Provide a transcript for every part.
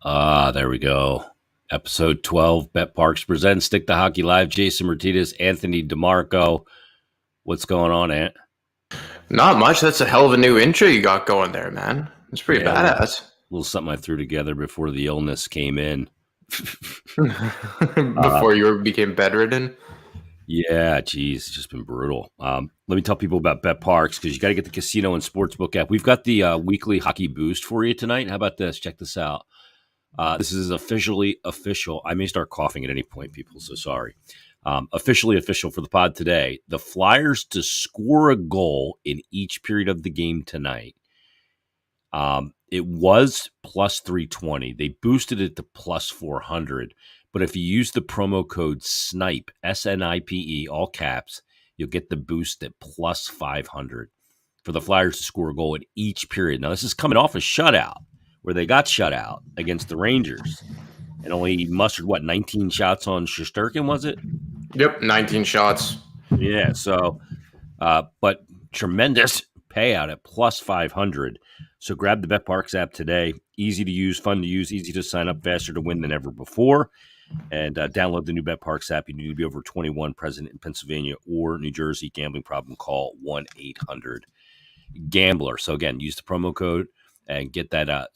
There we go. Episode 12, Bet Parks presents Stick to Hockey Live. Jason Martinez, Anthony DeMarco. What's going on, Ant? Not much. That's a hell of a new intro you got going there, man. It's pretty Yeah, a little, badass. little something I threw together before the illness came in. Before you became bedridden. Yeah, geez, it's just been brutal. Let me tell people about Bet Parks because you got to get the casino and sportsbook app. We've got the weekly hockey boost for you tonight. How about this? Check this out. This is officially official. I may start coughing at any point, people, so sorry. Officially official for the pod today. The Flyers to score a goal in each period of the game tonight. It was plus 320. They boosted it to plus 400. But if you use the promo code SNIPE, SNIPE, all caps, you'll get the boost at plus 500 for the Flyers to score a goal in each period. Now, this is coming off a shutout where they got shut out against the Rangers and only mustered, 19 shots on Shesterkin, was it? Yep, 19 shots. Yeah, so, but tremendous payout at plus 500. So grab the BetParks app today. Easy to use, fun to use, easy to sign up, faster to win than ever before. And download the new BetParks app. You need to be over 21, present in Pennsylvania or New Jersey. Gambling problem, call 1-800-GAMBLER. So again, use the promo code and get that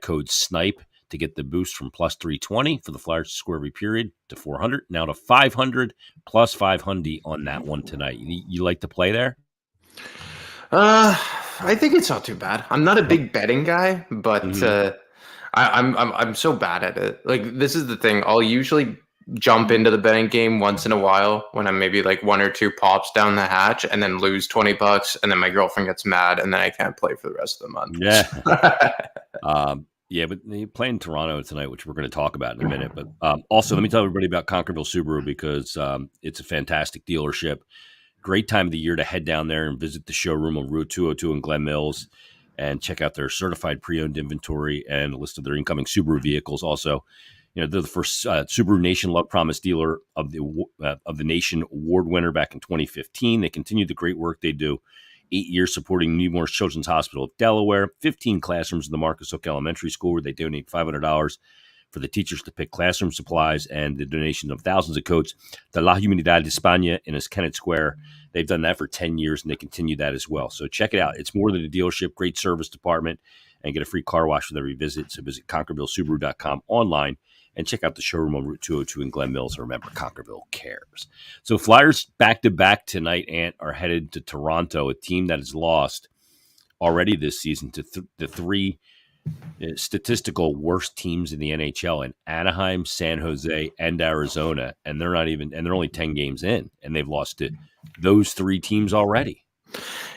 code SNIPE to get the boost from plus 320 for the Flyers to score every period to 400, now to 500, plus 500 on that one tonight. You like to play there? I think it's not too bad. I'm not a big betting guy, but I'm so bad at it. Like, this is the thing. I'll usually jump into the betting game once in a while when I'm maybe like one or two pops down the hatch and then lose $20, and then my girlfriend gets mad and then I can't play for the rest of the month. Yeah. Yeah, but they play in Toronto tonight, which we're going to talk about in a minute. But also, let me tell everybody about Concordville Subaru because it's a fantastic dealership. Great time of the year to head down there and visit the showroom on Route 202 in Glen Mills and check out their certified pre-owned inventory and a list of their incoming Subaru vehicles. Also, they're the first Subaru Nation Love Promise dealer of the Nation Award winner back in 2015. They continue the great work they do. 8 years supporting Nemours Children's Hospital of Delaware, 15 classrooms in the Marcus Hook Elementary School where they donate $500 for the teachers to pick classroom supplies, and the donation of thousands of coats to La Humanidad de España in Kennett Square. They've done that for 10 years, and they continue that as well. So check it out. It's more than a dealership, great service department, and get a free car wash with every visit. So visit ConcordvilleSubaru.com online and check out the showroom on Route 202 in Glen Mills. And remember, Concordville cares. So Flyers back-to-back tonight, Ant, are headed to Toronto, a team that has lost already this season to the three statistical worst teams in the NHL in Anaheim, San Jose, and Arizona. And they're only 10 games in, and they've lost to those three teams already.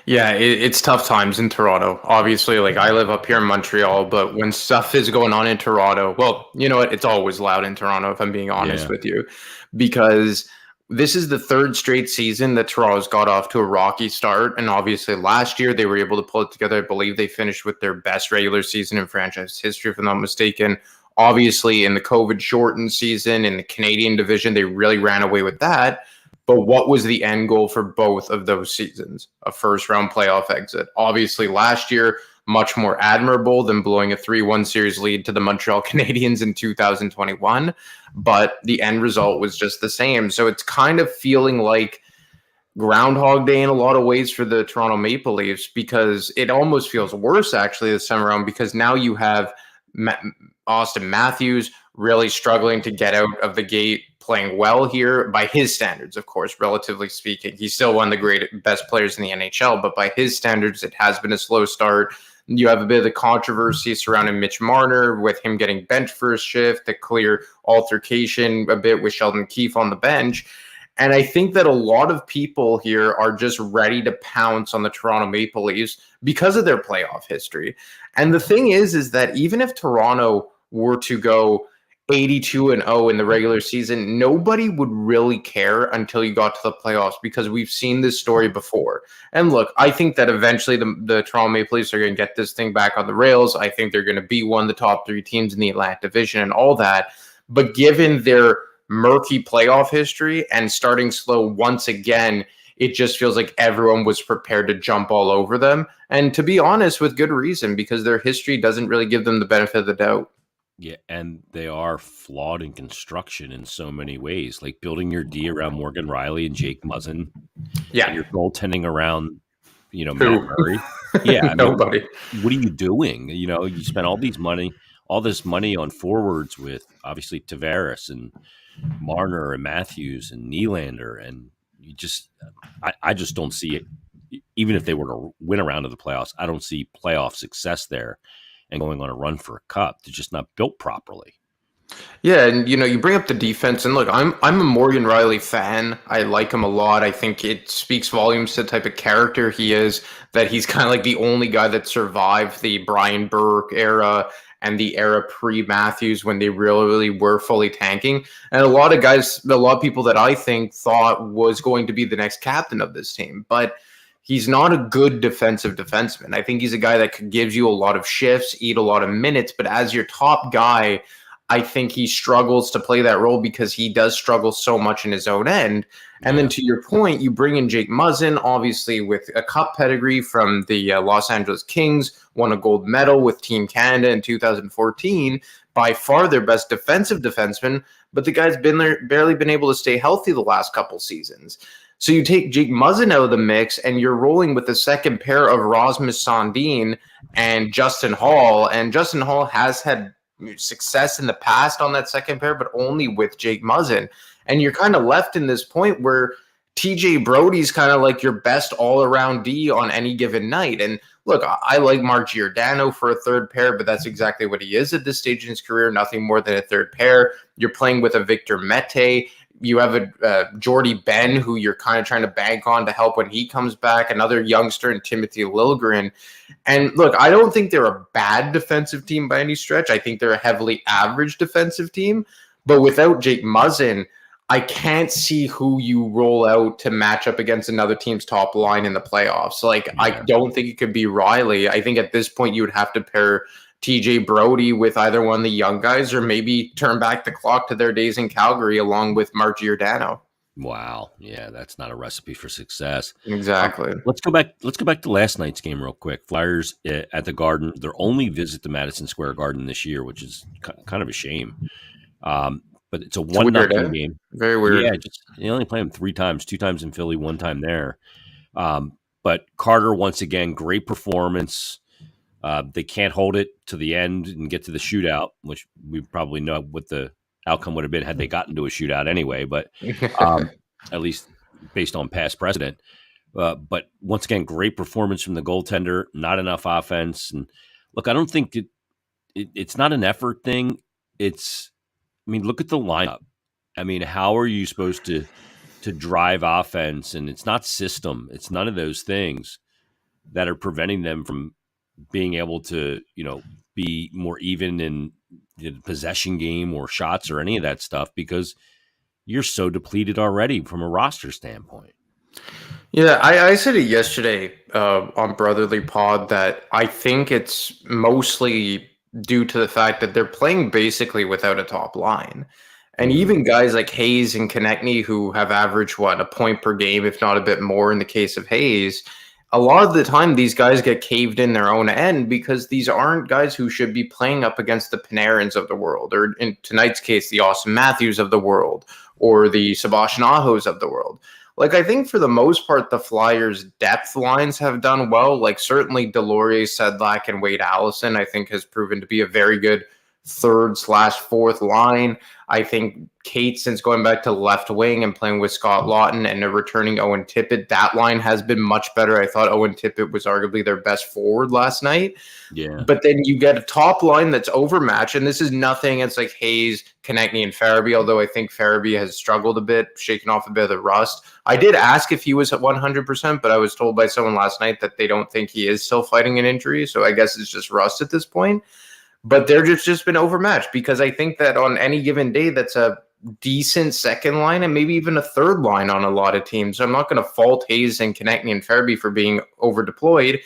Yeah, it's tough times in Toronto. Obviously, like, I live up here in Montreal, but when stuff is going on in Toronto, well, you know what? It's always loud in Toronto, if I'm being honest with you, because this is the third straight season that Toronto's got off to a rocky start. And obviously last year they were able to pull it together. I believe they finished with their best regular season in franchise history, if I'm not mistaken. Obviously in the COVID shortened season in the Canadian division, they really ran away with that. But what was the end goal for both of those seasons? A first round playoff exit. Obviously last year, much more admirable than blowing a 3-1 series lead to the Montreal Canadiens in 2021. But the end result was just the same. So it's kind of feeling like Groundhog Day in a lot of ways for the Toronto Maple Leafs, because it almost feels worse actually this time around, because now you have Austin Matthews really struggling to get out of the gate, playing well here by his standards, of course, relatively speaking. He's still one of the best players in the NHL, but by his standards, it has been a slow start. You have a bit of the controversy surrounding Mitch Marner with him getting benched for a shift, the clear altercation a bit with Sheldon Keefe on the bench. And I think that a lot of people here are just ready to pounce on the Toronto Maple Leafs because of their playoff history. And the thing is that even if Toronto were to go 82-0 in the regular season, nobody would really care until you got to the playoffs, because we've seen this story before. And look, I think that eventually the Toronto Maple Leafs are going to get this thing back on the rails. I think they're going to be one of the top three teams in the Atlantic Division and all that. But given their murky playoff history and starting slow once again, it just feels like everyone was prepared to jump all over them. And to be honest, with good reason, because their history doesn't really give them the benefit of the doubt. Yeah, and they are flawed in construction in so many ways, like building your D around Morgan Riley and Jake Muzzin, and Yeah. your goaltending around, Matt Who? Murray. Yeah, I mean, Nobody. what are you doing? You spent all this money on forwards with obviously Tavares and Marner and Matthews and Nylander, and I just don't see it. Even if they were to win a round of the playoffs, I don't see playoff success there and going on a run for a cup. They're just not built properly. Yeah, and you bring up the defense, and look, I'm a Morgan Riley fan. I like him a lot. I think it speaks volumes to the type of character he is, that he's kind of like the only guy that survived the Brian Burke era and the era pre-Matthews when they really were fully tanking. And a lot of people that I think thought was going to be the next captain of this team, but he's not a good defensive defenseman. I think he's a guy that gives you a lot of shifts, eat a lot of minutes, but as your top guy, I think he struggles to play that role because he does struggle so much in his own end. And then to your point, you bring in Jake Muzzin, obviously with a cup pedigree from the Los Angeles Kings, won a gold medal with Team Canada in 2014, by far their best defensive defenseman, but the guy's barely been able to stay healthy the last couple seasons. So you take Jake Muzzin out of the mix, and you're rolling with the second pair of Rasmus Sandin and Justin Hall. And Justin Hall has had success in the past on that second pair, but only with Jake Muzzin. And you're kind of left in this point where TJ Brody's kind of like your best all-around D on any given night. And look, I like Mark Giordano for a third pair, but that's exactly what he is at this stage in his career, nothing more than a third pair. You're playing with a Victor Mete. You have a Jordy Ben, who you're kind of trying to bank on to help when he comes back, another youngster in Timothy Liljegren. And look, I don't think they're a bad defensive team by any stretch. I think they're a heavily average defensive team. But without Jake Muzzin, I can't see who you roll out to match up against another team's top line in the playoffs. I don't think it could be Riley. I think at this point you would have to pair TJ Brody with either one of the young guys, or maybe turn back the clock to their days in Calgary along with Mark Giordano. Wow. Yeah, that's not a recipe for success. Exactly. Let's go back to last night's game real quick. Flyers at the Garden, their only visit to Madison Square Garden this year, which is kind of a shame. But it's a 1-0 game. Very weird. Yeah, they only play them 3 times, 2 times in Philly, 1 time there. But Carter, once again, great performance. They can't hold it to the end and get to the shootout, which we probably know what the outcome would have been had they gotten to a shootout anyway, but at least based on past precedent. But once again, great performance from the goaltender, not enough offense. And look, I don't think it's not an effort thing. Look at the lineup. How are you supposed to drive offense? And it's not system. It's none of those things that are preventing them from being able to, be more even in the possession game or shots or any of that stuff, because you're so depleted already from a roster standpoint. Yeah, I said it yesterday on Brotherly Pod that I think it's mostly due to the fact that they're playing basically without a top line. And even guys like Hayes and Konechny, who have averaged, a point per game, if not a bit more in the case of Hayes, a lot of the time these guys get caved in their own end because these aren't guys who should be playing up against the Panarins of the world, or in tonight's case, the Austin Matthews of the world, or the Sebastian Ahos of the world. I think for the most part, the Flyers' depth lines have done well. Certainly Delorier, Sedlak, and Wade Allison, I think, has proven to be a very good 3rd/4th line. I think Kate, since going back to left wing and playing with Scott Lawton and returning Owen Tippett, that line has been much better. I thought Owen Tippett was arguably their best forward last night. Yeah. But then you get a top line that's overmatched, and this is nothing. It's like Hayes, Konechny, and Farabee, although I think Farabee has struggled a bit, shaking off a bit of the rust. I did ask if he was at 100%, but I was told by someone last night that they don't think he is still fighting an injury, so I guess it's just rust at this point. But they're just been overmatched, because I think that on any given day, that's a decent second line and maybe even a third line on a lot of teams. So I'm not going to fault Hayes and Konechny and Farabee for being over deployed.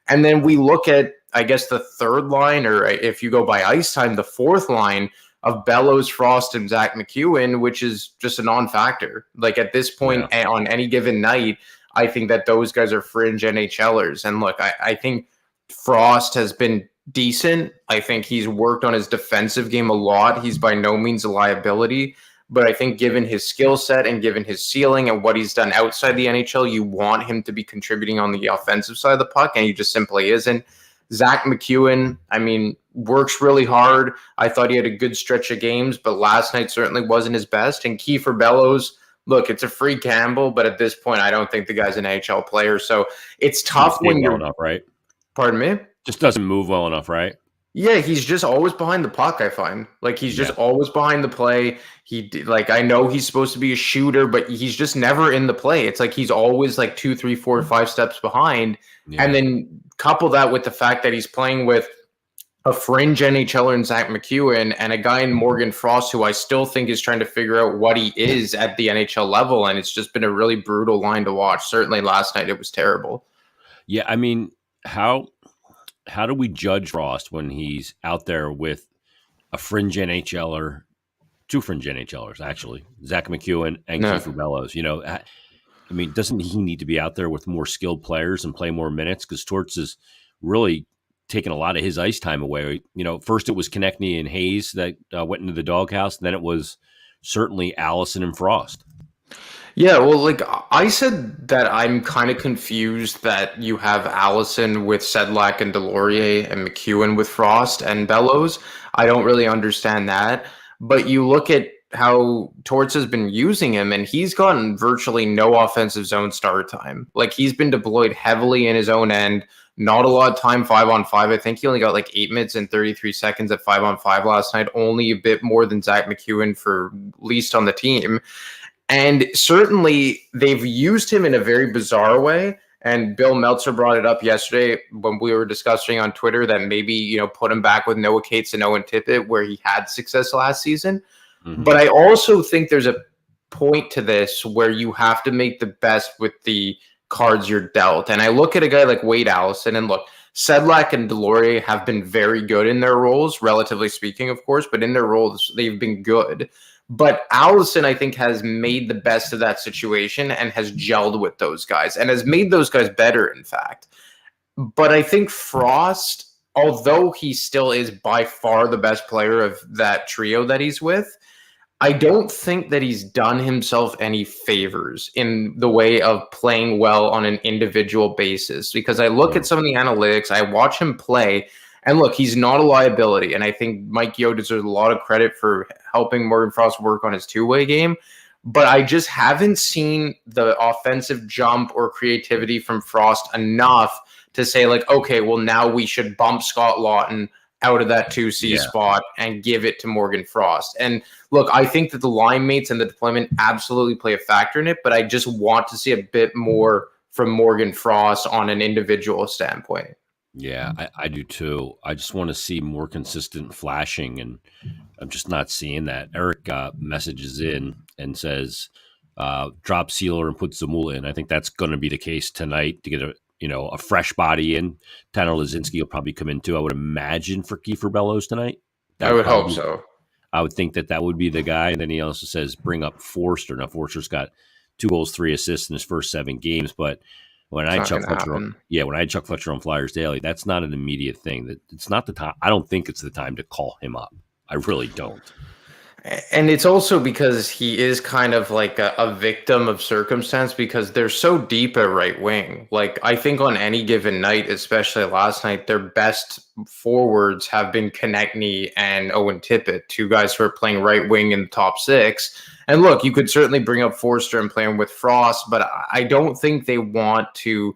And then we look at, I guess, the third line, or if you go by ice time, the 4th line of Bellows, Frost, and Zach McEwen, which is just a non-factor. At this point, on any given night, I think that those guys are fringe NHLers. And look, I think Frost has been decent. I think he's worked on his defensive game a lot. He's by no means a liability, but I think given his skill set and given his ceiling and what he's done outside the NHL, you want him to be contributing on the offensive side of the puck, and he just simply isn't. Zack MacEwen, I mean, works really hard. I thought he had a good stretch of games, but last night certainly wasn't his best. And Kiefer Bellows, look, it's a free gamble, but at this point, I don't think the guy's an NHL player. So it's tough when you're enough, right? Pardon me? Just doesn't move well enough, right? Yeah, he's just always behind the puck, I find. Like, he's just always behind the play. Like, I know he's supposed to be a shooter, but he's just never in the play. It's like he's always like 2, 3, 4, 5 steps behind. Yeah. And then couple that with the fact that he's playing with a fringe NHLer in Zack MacEwen and a guy in Morgan Frost who I still think is trying to figure out what he is at the NHL level. And it's just been a really brutal line to watch. Certainly last night it was terrible. Yeah, I mean, how do we judge Frost when he's out there with a fringe NHLer, 2 fringe NHLers, actually, Zack MacEwen and Kiefer Bellows? You know, I mean, doesn't he need to be out there with more skilled players and play more minutes? Because Torts is really taking a lot of his ice time away. You know, first it was Konechny and Hayes that went into the doghouse. And then it was certainly Allison and Frost. Yeah, well, like I said that I'm kind of confused that you have Allison with Sedlak and Delorier and MacEwen with Frost and Bellows. I don't really understand that. But you look at how Torts has been using him, and he's gotten virtually no offensive zone start time. Like, he's been deployed heavily in his own end. Not a lot of time 5-on-5. I think he only got like 8 minutes and 33 seconds at 5-on-5 last night. Only a bit more than Zack MacEwen for least on the team. And certainly they've used him in a very bizarre way. And Bill Meltzer brought it up yesterday when we were discussing on Twitter that maybe, you know, put him back with Noah Cates and Owen Tippett where he had success last season. Mm-hmm. But I also think there's a point to this where you have to make the best with the cards you're dealt. And I look at a guy like Wade Allison, and look, Sedlak and Delorier have been very good in their roles, relatively speaking, of course, but in their roles, they've been good. But Allison, I think, has made the best of that situation and has gelled with those guys and has made those guys better, in fact. But I think Frost, although he still is by far the best player of that trio that he's with, I don't think that he's done himself any favors in the way of playing well on an individual basis. Because I look at some of the analytics, I watch him play, and look, he's not a liability. And I think Mike Yeo deserves a lot of credit for helping Morgan Frost work on his two-way game. But I just haven't seen the offensive jump or creativity from Frost enough to say, like, okay, well, now we should bump Scott Laughton out of that 2C spot and give it to Morgan Frost. And look, I think that the line mates and the deployment absolutely play a factor in it, but I just want to see a bit more from Morgan Frost on an individual standpoint. Yeah, I do too. I just want to see more consistent flashing, and I'm just not seeing that. Eric messages in and says, drop Sealer and put Zamula in. I think that's going to be the case tonight to get a fresh body in. Tanner Lazinski will probably come in too, I would imagine, for Kiefer Bellows tonight. I would hope so. I would think that would be the guy. And then he also says bring up Forster. Now, Forster's got 2 goals, 3 assists in his first 7 games, but when I had Chuck Fletcher on Flyers Daily, that's not an immediate thing. That it's not the time. I don't think it's the time to call him up. I really don't. And it's also because he is kind of like a victim of circumstance because they're so deep at right wing. Like, I think on any given night, especially last night, their best forwards have been Konechny and Owen Tippett, 2 guys who are playing right wing in the top 6. And look, you could certainly bring up Forster and play him with Frost, but I don't think they want to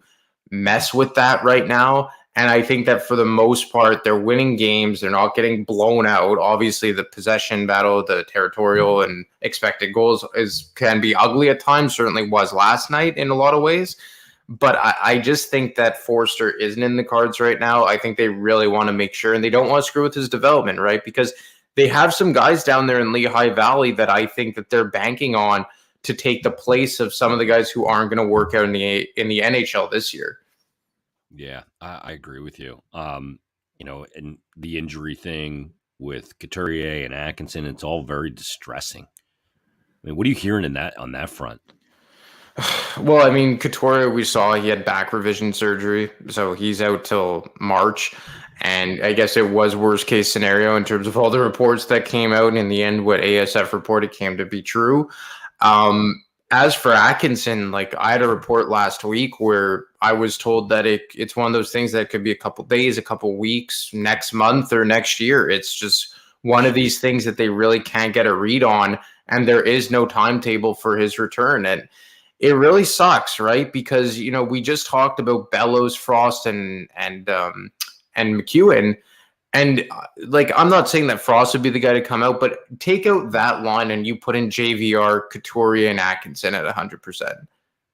mess with that right now. And I think that for the most part, they're winning games. They're not getting blown out. Obviously, the possession battle, the territorial and expected goals can be ugly at times. Certainly was last night in a lot of ways. But I just think that Forster isn't in the cards right now. I think they really want to make sure, and they don't want to screw with his development, right? Because they have some guys down there in Lehigh Valley that I think that they're banking on to take the place of some of the guys who aren't going to work out in the NHL this year. Yeah, I agree with you. And the injury thing with Couturier and Atkinson, it's all very distressing. I mean, what are you hearing on that front? Well, I mean, Couturier, we saw he had back revision surgery, so he's out till March. And I guess it was worst case scenario in terms of all the reports that came out. And in the end, what ASF reported came to be true. As for Atkinson, like I had a report last week where I was told that it's one of those things that could be a couple days, a couple weeks, next month, or next year. It's just one of these things that they really can't get a read on, and there is no timetable for his return. And it really sucks, right? Because we just talked about Bellows, Frost, and McEwen. And like, I'm not saying that Frost would be the guy to come out, but take out that line and you put in JVR, Couturier, and Atkinson at 100%.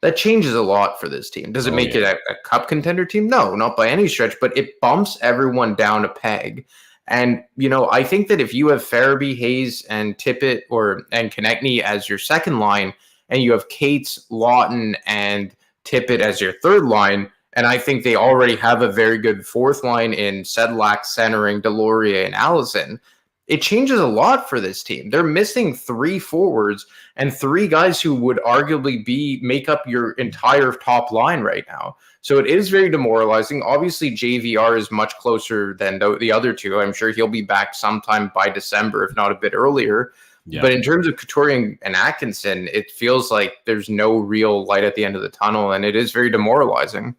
That changes a lot for this team. Does it make it a cup contender team? No, not by any stretch, but it bumps everyone down a peg. And, I think that if you have Farabee, Hayes, and Tippett and Konechny as your second line, and you have Cates, Lawton, and Tippett as your third line, and I think they already have a very good fourth line in Sedlak centering Delorier and Allison. It changes a lot for this team. They're missing 3 forwards and 3 guys who would arguably make up your entire top line right now. So it is very demoralizing. Obviously, JVR is much closer than the other two. I'm sure he'll be back sometime by December, if not a bit earlier. Yeah. But in terms of Couturier and Atkinson, it feels like there's no real light at the end of the tunnel, and it is very demoralizing.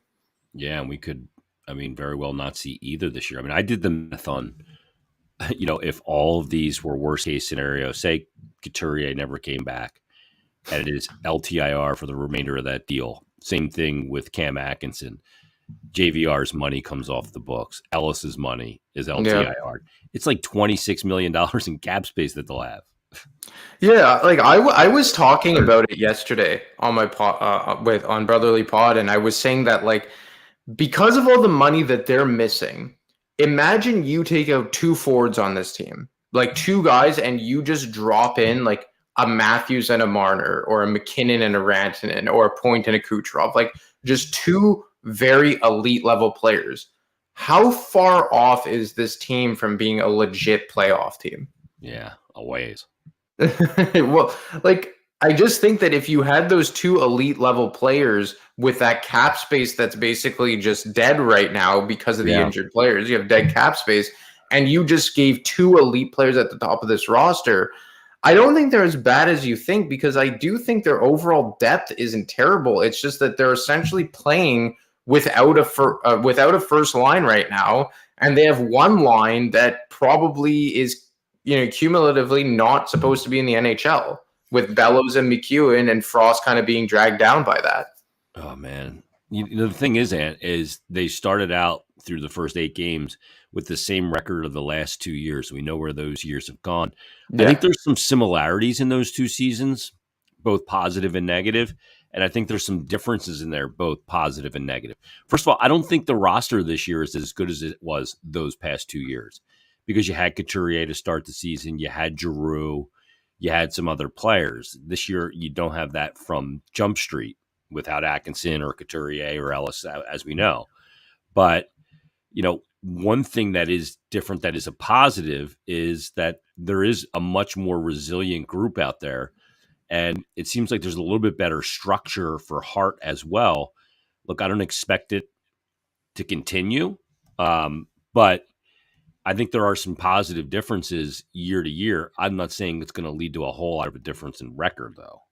Yeah, and we could, very well not see either this year. I did the math on, if all of these were worst case scenario, say Couturier never came back, and it is LTIR for the remainder of that deal. Same thing with Cam Atkinson. JVR's money comes off the books. Ellis's money is LTIR. Yeah. It's like $26 million in cap space that they'll have. Yeah, like I was talking about it yesterday on my on Brotherly Pod, and I was saying that like, because of all the money that they're missing, imagine you take out 2 forwards on this team, like 2 guys, and you just drop in like a Matthews and a Marner, or a McKinnon and a Rantanen, or a Point and a Kucherov, like just 2 very elite level players. How far off is this team from being a legit playoff team? Yeah, a ways. Well, like, I just think that if you had those 2 elite level players with that cap space that's basically just dead right now because of the injured players, you have dead cap space, and you just gave 2 elite players at the top of this roster, I don't think they're as bad as you think, because I do think their overall depth isn't terrible. It's just that they're essentially playing without a first line right now, and they have one line that probably is cumulatively not supposed to be in the NHL, with Bellows and McEwen and Frost kind of being dragged down by that. Oh, man. The thing is, Ant, is they started out through the first 8 games with the same record of the last 2 years. We know where those years have gone. Yeah. I think there's some similarities in those 2 seasons, both positive and negative. And I think there's some differences in there, both positive and negative. First of all, I don't think the roster this year is as good as it was those past 2 years, because you had Couturier to start the season. You had Giroux. You had some other players. This year, you don't have that from Jump Street without Atkinson or Couturier or Ellis, as we know. But, one thing that is different, that is a positive, is that there is a much more resilient group out there. And it seems like there's a little bit better structure for Hart as well. Look, I don't expect it to continue, but I think there are some positive differences year to year. I'm not saying it's going to lead to a whole lot of a difference in record, though.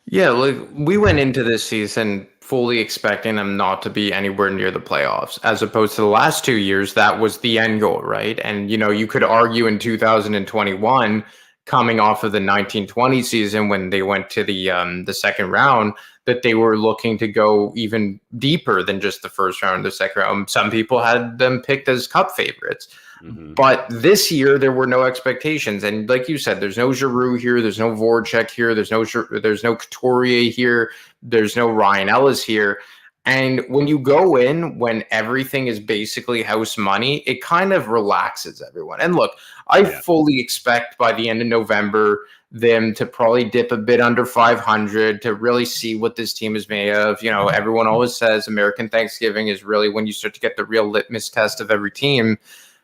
Yeah, like, we went into this season fully expecting them not to be anywhere near the playoffs, as opposed to the last 2 years. That was the end goal, right? And, you could argue in 2021, coming off of the 1920 season when they went to the second round, that they were looking to go even deeper than just the first round, the second round. Some people had them picked as cup favorites. Mm-hmm. But this year, there were no expectations. And like you said, there's no Giroux here. There's no Voracek here. There's no Couturier here. There's no Ryan Ellis here. And when you go in, when everything is basically house money, it kind of relaxes everyone. And look, I fully expect by the end of November them to probably dip a bit under 500 to really see what this team is made of. Everyone always says American Thanksgiving is really when you start to get the real litmus test of every team.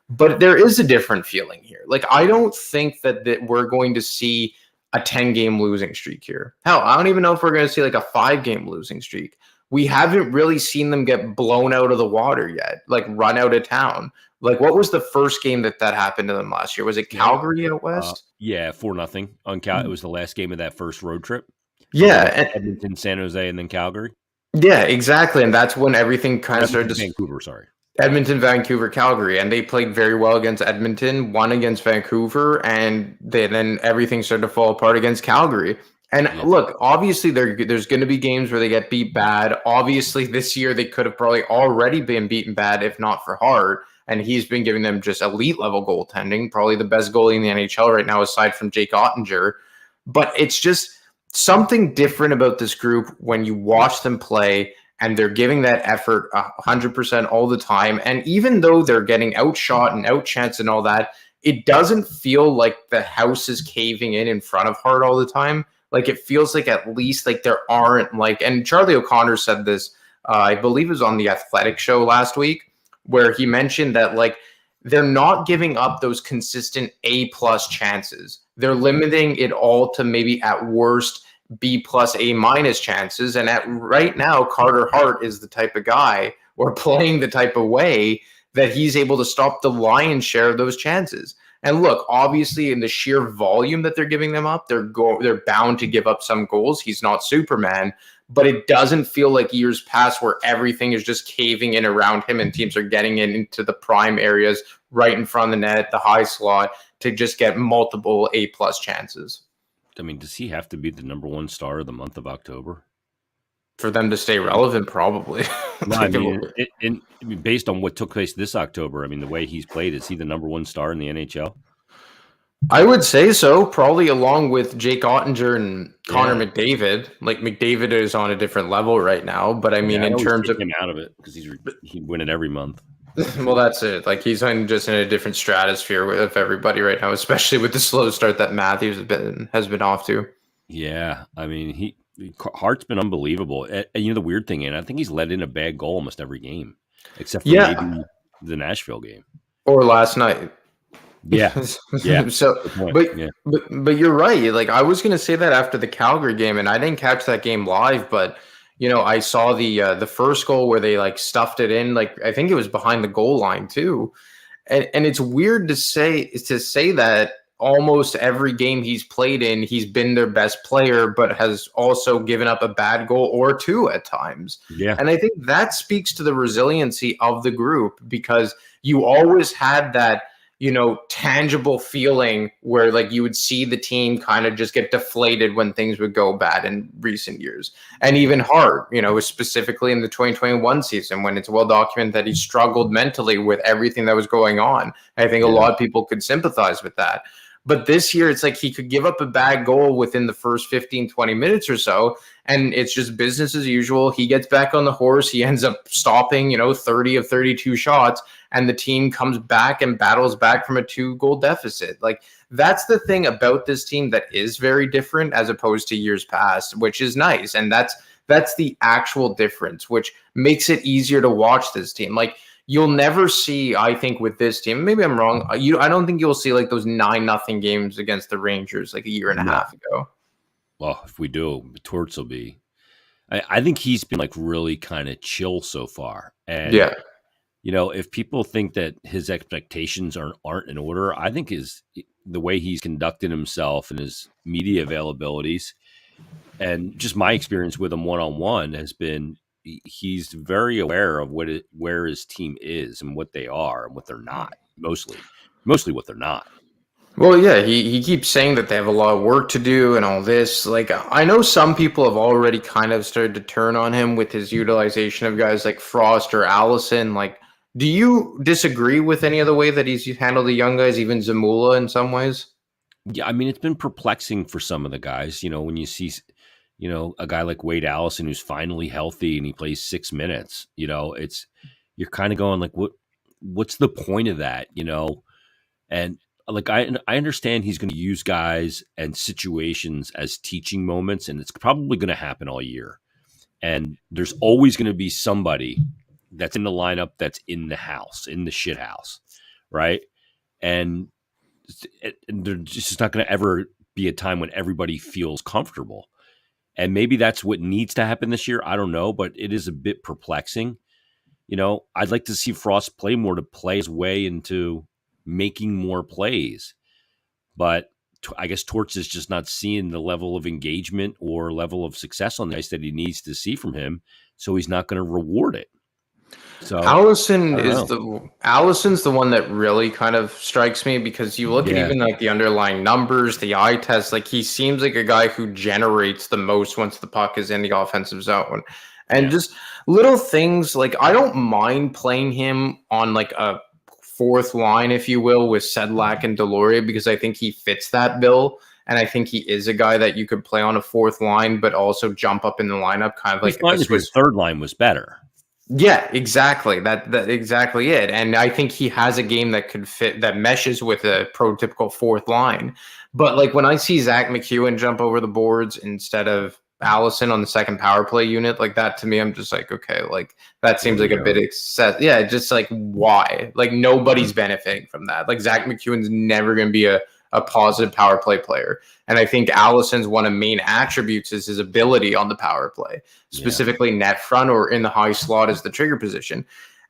But there is a different feeling here. Like, I don't think that we're going to see a 10-game losing streak here. Hell, I don't even know if we're going to see like a 5-game losing streak. We haven't really seen them get blown out of the water yet, like run out of town. Like, what was the first game that happened to them last year? Was it Calgary out west? Yeah, 4-0 on Cal. It was the last game of that first road trip. Yeah, Edmonton, San Jose, and then Calgary. Yeah, exactly, and that's when everything kind of started. Vancouver, sorry. Edmonton, Vancouver, Calgary, and they played very well against Edmonton, won against Vancouver, and then everything started to fall apart against Calgary. And look, obviously there's going to be games where they get beat bad. Obviously, this year they could have probably already been beaten bad if not for Hart, and he's been giving them just elite level goaltending, probably the best goalie in the NHL right now aside from Jake Ottinger. But it's just something different about this group when you watch them play and they're giving that effort 100% all the time. And even though they're getting outshot and outchanced and all that, it doesn't feel like the house is caving in front of Hart all the time. Like, it feels like at least like there aren't like, and Charlie O'Connor said this, I believe it was on the Athletic show last week, where he mentioned that like they're not giving up those consistent A+ chances. They're limiting it all to maybe at worst B+ A- chances. And at right now, Carter Hart is the type of guy, or playing the type of way, that he's able to stop the lion's share of those chances. And look, obviously, in the sheer volume that they're giving them up, they're bound to give up some goals. He's not Superman, but it doesn't feel like years past where everything is just caving in around him and teams are getting into the prime areas right in front of the net, the high slot, to just get multiple A+ chances. I mean, does he have to be the number one star of the month of October for them to stay relevant? Probably. No, I mean, based on what took place this October, I mean, the way he's played, is he the number one star in the NHL? I would say so, probably along with Jake Ottinger and Connor McDavid. Like, McDavid is on a different level right now, but I mean, in terms of him out of it, because he'd win it every month. Well, that's it. Like, he's just in a different stratosphere with everybody right now, especially with the slow start that Matthews has been off to. Yeah, I mean, Hart's been unbelievable. And you know the weird thing, and I think he's let in a bad goal almost every game, except for maybe the Nashville game or last night. Yeah. So, but you're right. Like, I was gonna say that after the Calgary game, and I didn't catch that game live, but you know, I saw the first goal where they like stuffed it in. Like, I think it was behind the goal line too, and it's weird to say that almost every game he's played in, he's been their best player, but has also given up a bad goal or two at times. Yeah. And I think that speaks to the resiliency of the group, because you always had that, you know, tangible feeling where like you would see the team kind of just get deflated when things would go bad in recent years. And even Hart, you know, specifically in the 2021 season, when it's well documented that he struggled mentally with everything that was going on. I think a lot of people could sympathize with that. But this year, it's like he could give up a bad goal within the first 15, 20 minutes or so, and it's just business as usual. He gets back on the horse. He ends up stopping, you know, 30 of 32 shots, and the team comes back and battles back from a 2-goal deficit. Like, that's the thing about this team that is very different as opposed to years past, which is nice. And that's the actual difference, which makes it easier to watch this team. Like, you'll never see, I think, with this team, maybe I'm wrong, I don't think you'll see like those 9-0 games against the Rangers like a year and a half ago. Well, if we do, Torts will be. I think he's been like really kind of chill so far. And you know, if people think that his expectations aren't in order, I think the way he's conducted himself and his media availabilities, and just my experience with him one-on-one, has been he's very aware of where his team is and what they are and what they're not. Mostly what they're not. Well, yeah, he keeps saying that they have a lot of work to do and all this. Like, I know some people have already kind of started to turn on him with his utilization of guys like Frost or Allison. Like, do you disagree with any of the way that he's handled the young guys, even Zamula in some ways? Yeah, I mean, it's been perplexing for some of the guys. You know, when you see, you know, a guy like Wade Allison who's finally healthy and he plays 6 minutes, you know, you're kind of going like, what's the point of that, you know? And like, I understand he's going to use guys and situations as teaching moments, and it's probably going to happen all year. And there's always going to be somebody that's in the lineup that's in the shit house, right? And they're just not going to ever be a time when everybody feels comfortable. And maybe that's what needs to happen this year. I don't know, but it is a bit perplexing. I'd like to see Frost play more to play his way into making more plays. But I guess Torts is just not seeing the level of engagement or level of success on the ice that he needs to see from him. So he's not going to reward it. So Allison's the one that really kind of strikes me, because you look at even like the underlying numbers, the eye test, like he seems like a guy who generates the most once the puck is in the offensive zone. And just little things, like I don't mind playing him on like a fourth line, if you will, with Sedlak and Deloria, because I think he fits that bill. And I think he is a guy that you could play on a fourth line, but also jump up in the lineup, kind of like his third line was better. Yeah, exactly. That exactly it. And I think he has a game that could fit, that meshes with a prototypical fourth line. But like when I see Zach McEwen jump over the boards instead of Allison on the second power play unit, like that to me, I'm just like, okay, like that seems like a bit excessive. Yeah, just like why? Like nobody's benefiting from that. Like Zach McEwen's never going to be a positive power play player. And I think Allison's one of the main attributes is his ability on the power play, specifically net front or in the high slot as the trigger position.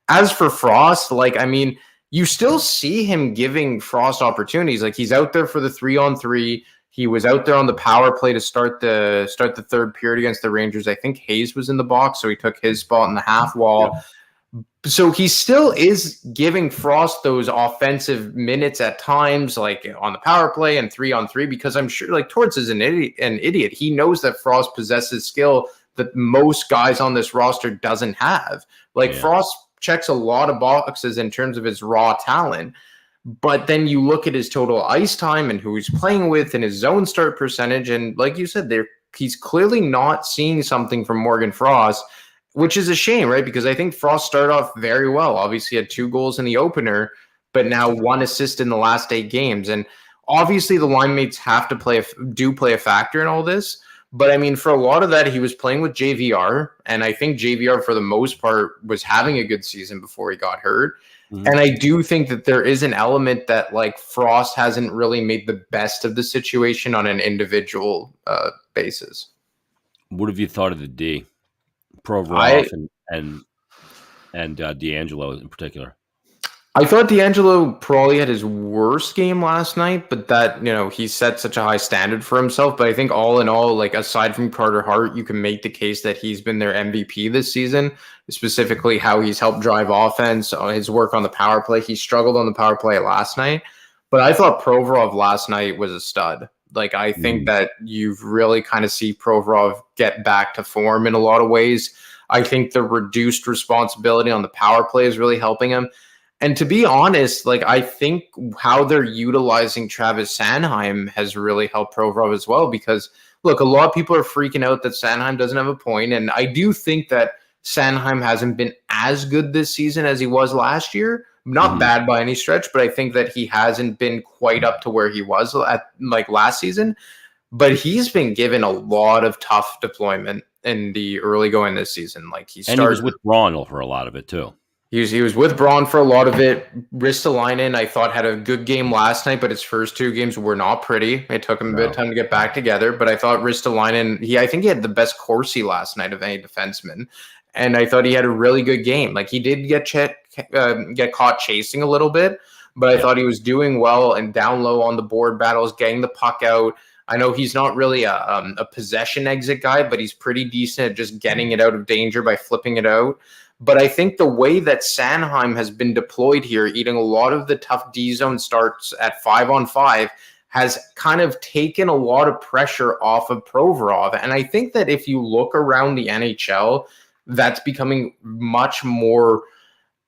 As for Frost, like, I mean, you still see him giving Frost opportunities. Like he's out there for the 3-on-3. He was out there on the power play to start the third period against the Rangers. I think Hayes was in the box, so he took his spot in the half wall. Yeah. So he still is giving Frost those offensive minutes at times, like on the power play and 3-on-3, because I'm sure like Torts is an idiot. He knows that Frost possesses skill that most guys on this roster doesn't have. Like Frost checks a lot of boxes in terms of his raw talent. But then you look at his total ice time and who he's playing with and his zone start percentage. And like you said, he's clearly not seeing something from Morgan Frost, which is a shame, right? Because I think Frost started off very well. Obviously had 2 goals in the opener, but now 1 assist in the last 8 games. And obviously the line mates have to play a factor in all this. But I mean, for a lot of that, he was playing with JVR. And I think JVR, for the most part, was having a good season before he got hurt. Mm-hmm. And I do think that there is an element that like Frost hasn't really made the best of the situation on an individual basis. What have you thought of the D? Provorov and DeAngelo in particular? I thought DeAngelo probably had his worst game last night, but that, he set such a high standard for himself. But I think all in all, like aside from Carter Hart, you can make the case that he's been their MVP this season, specifically how he's helped drive offense, his work on the power play. He struggled on the power play last night, but I thought Provorov last night was a stud. Like, I think that you've really kind of see Provorov get back to form in a lot of ways. I think the reduced responsibility on the power play is really helping him. And to be honest, like I think how they're utilizing Travis Sanheim has really helped Provorov as well, because look, a lot of people are freaking out that Sanheim doesn't have a point. And I do think that Sanheim hasn't been as good this season as he was last year. Not bad by any stretch, but I think that he hasn't been quite up to where he was at like last season. But he's been given a lot of tough deployment in the early going this season. Like he was with Braun for a lot of it too. He was with Braun for a lot of it. Ristolainen, I thought, had a good game last night, but his first 2 games were not pretty. It took him a bit of time to get back together. But I thought Ristolainen, I think he had the best Corsi last night of any defenseman. And I thought he had a really good game. Like he did get caught chasing a little bit, but I thought he was doing well and down low on the board battles, getting the puck out. I know he's not really a possession exit guy, but he's pretty decent at just getting it out of danger by flipping it out. But I think the way that Sanheim has been deployed here, eating a lot of the tough D-zone starts at 5-on-5, has kind of taken a lot of pressure off of Provorov. And I think that if you look around the NHL, that's becoming much more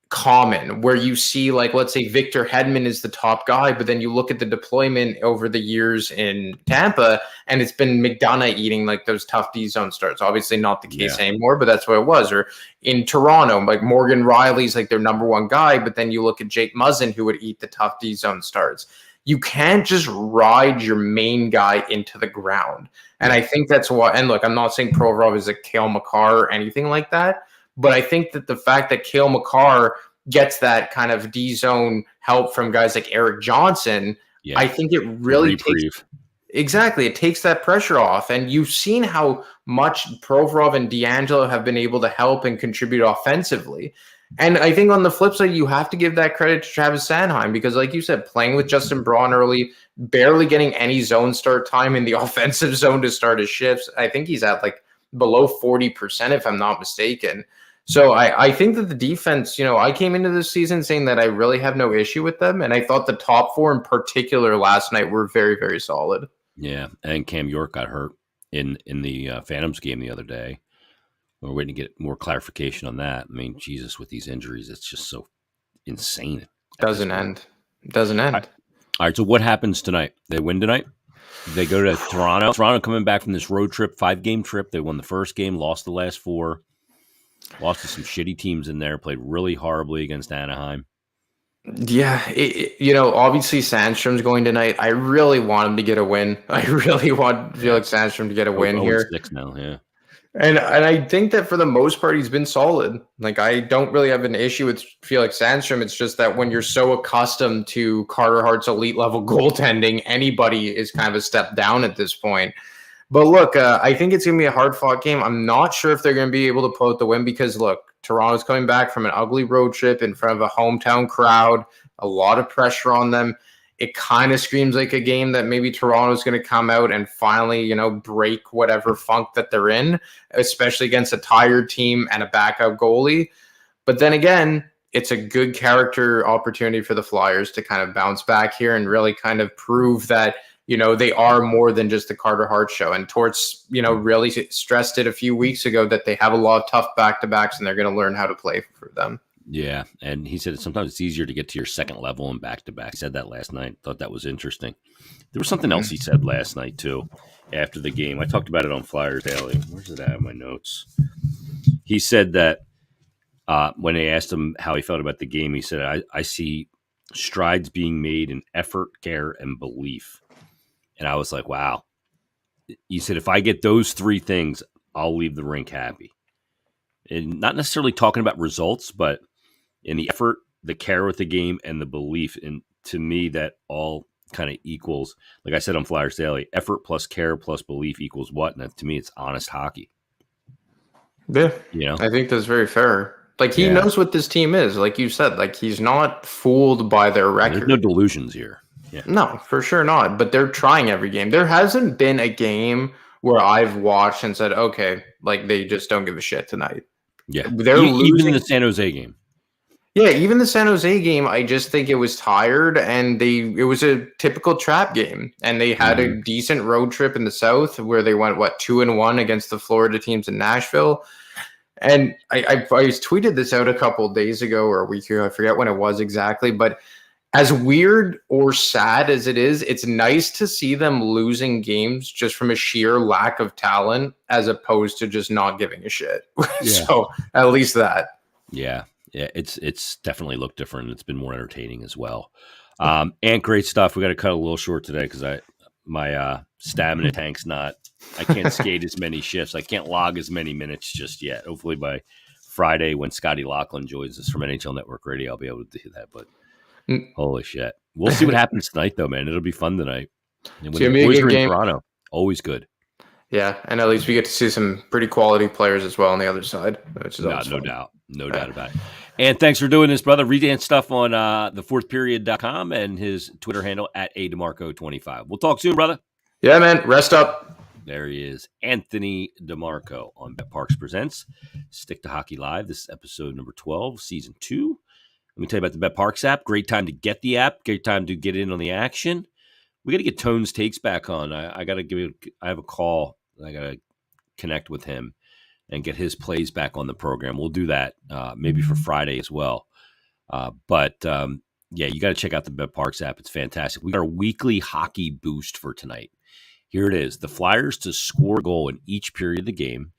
common, where you see, like, let's say Victor Hedman is the top guy, but then you look at the deployment over the years in Tampa, and it's been McDonough eating like those tough D-zone starts. Obviously not the case anymore, but that's what it was. Or in Toronto, like Morgan Riley's like their number 1 guy, but then you look at Jake Muzzin, who would eat the tough D-zone starts. You can't just ride your main guy into the ground. And I think that's why, and look, I'm not saying Provorov is a Cale Makar or anything like that, but I think that the fact that Cale Makar gets that kind of D-zone help from guys like Eric Johnson, I think it really takes Exactly. It takes that pressure off. And you've seen how much Provorov and D'Angelo have been able to help and contribute offensively. And I think on the flip side, you have to give that credit to Travis Sanheim because, like you said, playing with Justin Braun early, barely getting any zone start time in the offensive zone to start his shifts. I think he's at like below 40%, if I'm not mistaken. So I think that the defense, I came into this season saying that I really have no issue with them. And I thought the top four in particular last night were very, very solid. Yeah, and Cam York got hurt in the Phantoms game the other day. We're waiting to get more clarification on that. I mean, Jesus, with these injuries, it's just so insane. Doesn't end. Doesn't end. All right, so what happens tonight? They win tonight? They go to Toronto. Toronto coming back from this road trip, 5-game trip. They won the first game, lost the last 4. Lost to some shitty teams in there, played really horribly against Anaheim. Yeah, obviously Sandstrom's going tonight. I really want him to get a win. I really want Felix Sandstrom to get a win here. 6 now, yeah. And I think that for the most part, he's been solid. Like, I don't really have an issue with Felix Sandstrom. It's just that when you're so accustomed to Carter Hart's elite level goaltending, anybody is kind of a step down at this point. But look, I think it's going to be a hard-fought game. I'm not sure if they're going to be able to pull out the win because, look, Toronto's coming back from an ugly road trip in front of a hometown crowd, a lot of pressure on them. It kind of screams like a game that maybe Toronto's going to come out and finally, break whatever funk that they're in, especially against a tired team and a backup goalie. But then again, it's a good character opportunity for the Flyers to kind of bounce back here and really kind of prove that, they are more than just the Carter Hart show. And Torts, really stressed it a few weeks ago that they have a lot of tough back-to-backs and they're going to learn how to play for them. Yeah, and he said sometimes it's easier to get to your second level and back-to-back. He said that last night. Thought that was interesting. There was something else he said last night, too, after the game. I talked about it on Flyers Daily. Where's it at in my notes? He said that when they asked him how he felt about the game, he said, I see strides being made in effort, care, and belief. And I was like, wow. He said, if I get those 3 things, I'll leave the rink happy. And not necessarily talking about results, but in the effort, the care with the game, and the belief. And to me, that all kind of equals, like I said on Flyers Daily, effort plus care plus belief equals what? And to me, it's honest hockey. Yeah. I think that's very fair. Like, he knows what this team is. Like you said, like, he's not fooled by their record. There's no delusions here. Yeah. No, for sure not. But they're trying every game. There hasn't been a game where I've watched and said, okay, like, they just don't give a shit tonight. Yeah. They're losing. Even in the San Jose game. Yeah, even the San Jose game, I just think it was tired and it was a typical trap game. And they had a decent road trip in the South where they went, 2-1 against the Florida teams in Nashville. And I tweeted this out a couple of days ago or a week ago. I forget when it was exactly, but as weird or sad as it is, it's nice to see them losing games just from a sheer lack of talent as opposed to just not giving a shit. Yeah. So at least that. Yeah. Yeah. It's definitely looked different. It's been more entertaining as well. And great stuff. We got to cut a little short today because my stamina tank's I can't skate as many shifts. I can't log as many minutes just yet. Hopefully by Friday when Scotty Lachlan joins us from NHL Network Radio, I'll be able to do that. But holy shit. We'll see what happens tonight, though, man. It'll be fun tonight. And when the boys are in Toronto, always good. Yeah, and at least we get to see some pretty quality players as well on the other side, which is no doubt. No doubt about it. And thanks for doing this, brother. Read and stuff on thefourthperiod.com and his Twitter handle at @DeMarco25. We'll talk soon, brother. Yeah, man. Rest up. There he is, Anthony DeMarco on BetParks Presents Stick to Hockey Live. This is episode number 12, season 2. Let me tell you about the BetParks app. Great time to get the app. Great time to get in on the action. We got to get Tones Takes back on. I got to I have a call. I got to connect with him and get his plays back on the program. We'll do that maybe for Friday as well. But you got to check out the BetParks app. It's fantastic. We got our weekly hockey boost for tonight. Here it is. The Flyers to score a goal in each period of the game.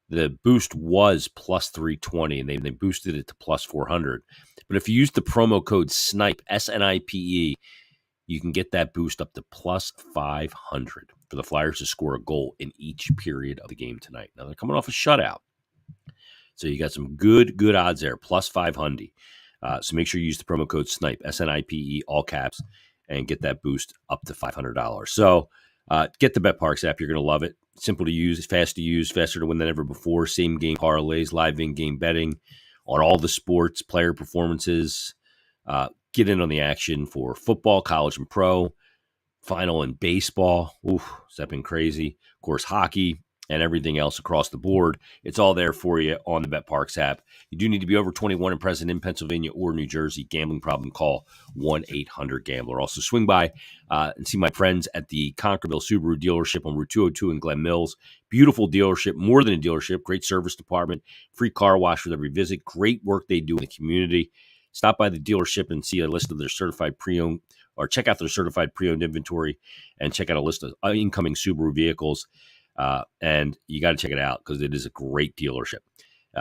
The boost was plus 320, and they boosted it to plus 400. But if you use the promo code SNIPE, SNIPE, you can get that boost up to plus 500 for the Flyers to score a goal in each period of the game tonight. Now, they're coming off a shutout. So you got some good odds there, plus 500. So make sure you use the promo code SNIPE, SNIPE, all caps, and get that boost up to $500. So Get the BetParks app. You're going to love it. Simple to use, fast to use, faster to win than ever before. Same game parlays, live in-game betting on all the sports, player performances. Get in on the action for football, college and pro, final and baseball. Oof, has that been crazy? Of course, hockey and everything else across the board. It's all there for you on the BetParks app. You do need to be over 21 and present in Pennsylvania or New Jersey. Gambling problem, call 1-800-GAMBLER. Also, swing by and see my friends at the Conkerville Subaru dealership on Route 202 in Glen Mills. Beautiful dealership, more than a dealership, great service department, free car wash with every visit, great work they do in the community. Stop by the dealership and see a list of their certified pre-owned, or check out their certified pre-owned inventory and check out a list of incoming Subaru vehicles. And you got to check it out because it is a great dealership.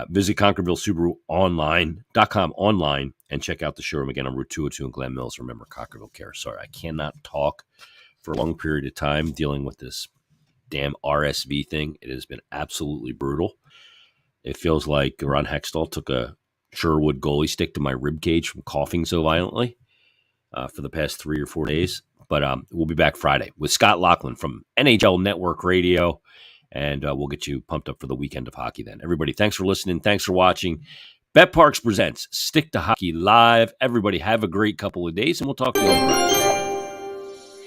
Visit ConkervilleSubaruOnline.com online and check out the showroom again on Route 202 in Glen Mills. Remember, Conkerville cares. Sorry, I cannot talk for a long period of time dealing with this damn RSV thing. It has been absolutely brutal. It feels like Ron Hextall took a Sherwood goalie stick to my rib cage from coughing so violently for the past 3 or 4 days. But we'll be back Friday with Scott Laughlin from NHL Network Radio, and we'll get you pumped up for the weekend of hockey then. Everybody, thanks for listening. Thanks for watching. BetParks presents Stick to Hockey Live. Everybody have a great couple of days, and we'll talk to you on Friday.